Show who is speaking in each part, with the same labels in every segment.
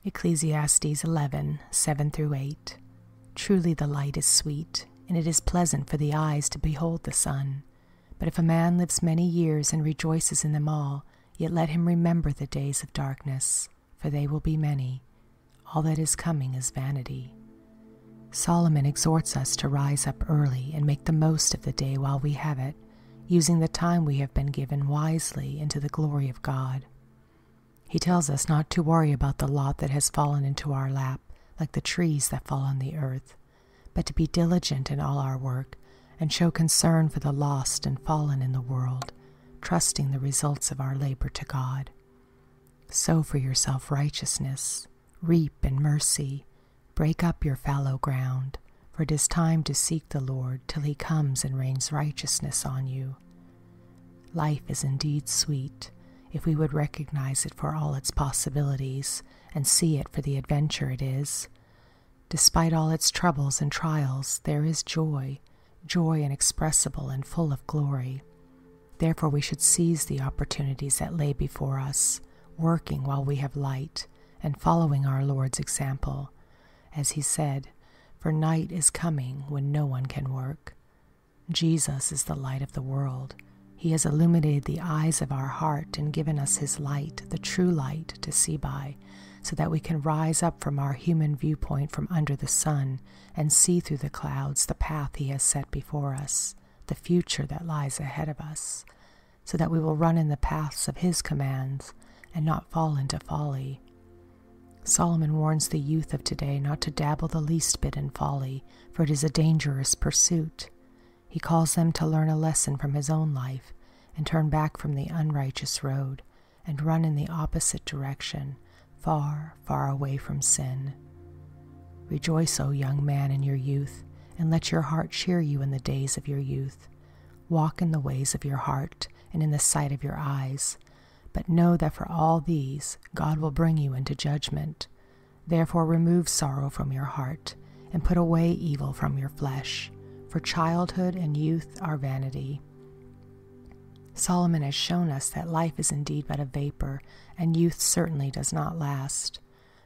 Speaker 1: Ecclesiastes 11:7-8. Truly the light is sweet, and it is pleasant for the eyes to behold the sun. But if a man lives many years and rejoices in them all, yet let him remember the days of darkness, for they will be many. All that is coming is vanity. Solomon exhorts us to rise up early and make the most of the day while we have it, using the time we have been given wisely into the glory of God. He tells us not to worry about the lot that has fallen into our lap, like the trees that fall on the earth, but to be diligent in all our work and show concern for the lost and fallen in the world, trusting the results of our labor to God. Sow for yourself righteousness, reap in mercy, break up your fallow ground, for it is time to seek the Lord till he comes and rains righteousness on you. Life is indeed sweet, if we would recognize it for all its possibilities and see it for the adventure it is. Despite all its troubles and trials, there is joy inexpressible and full of glory. Therefore we should seize the opportunities that lay before us, working while we have light and following our Lord's example. As he said, "For night is coming when no one can work." Jesus is the light of the world. He has illuminated the eyes of our heart and given us his light, the true light, to see by, so that we can rise up from our human viewpoint from under the sun and see through the clouds the path he has set before us, the future that lies ahead of us, so that we will run in the paths of his commands and not fall into folly. Solomon warns the youth of today not to dabble the least bit in folly, for it is a dangerous pursuit. He calls them to learn a lesson from his own life and turn back from the unrighteous road and run in the opposite direction, far, far away from sin. Rejoice, O young man, in your youth, and let your heart cheer you in the days of your youth. Walk in the ways of your heart and in the sight of your eyes, but know that for all these God will bring you into judgment. Therefore remove sorrow from your heart and put away evil from your flesh, for childhood and youth are vanity. Solomon has shown us that life is indeed but a vapor, and youth certainly does not last.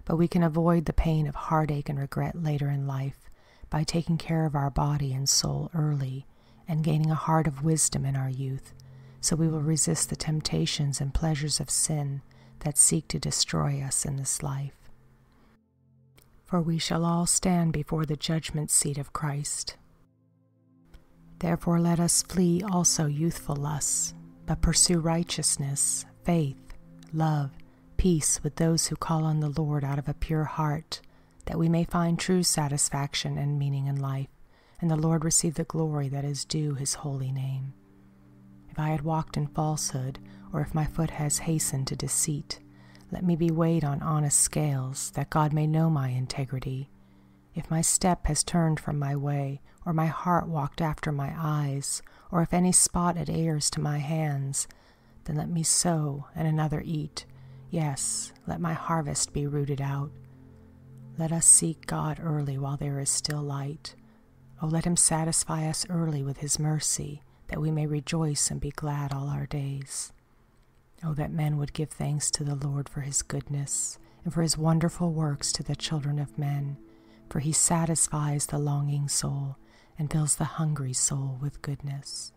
Speaker 1: But we can avoid the pain of heartache and regret later in life by taking care of our body and soul early and gaining a heart of wisdom in our youth, so we will resist the temptations and pleasures of sin that seek to destroy us in this life. For we shall all stand before the judgment seat of Christ. Therefore let us flee also youthful lusts, but pursue righteousness, faith, love, peace with those who call on the Lord out of a pure heart, that we may find true satisfaction and meaning in life, and the Lord receive the glory that is due his holy name. If I had walked in falsehood, or if my foot has hastened to deceit, let me be weighed on honest scales, that God may know my integrity. If my step has turned from my way, or my heart walked after my eyes, or if any spot adheres to my hands, then let me sow and another eat. Yes, let my harvest be rooted out. Let us seek God early while there is still light. Oh, let him satisfy us early with his mercy, that we may rejoice and be glad all our days. Oh, that men would give thanks to the Lord for his goodness, and for his wonderful works to the children of men, for he satisfies the longing soul and fills the hungry soul with goodness.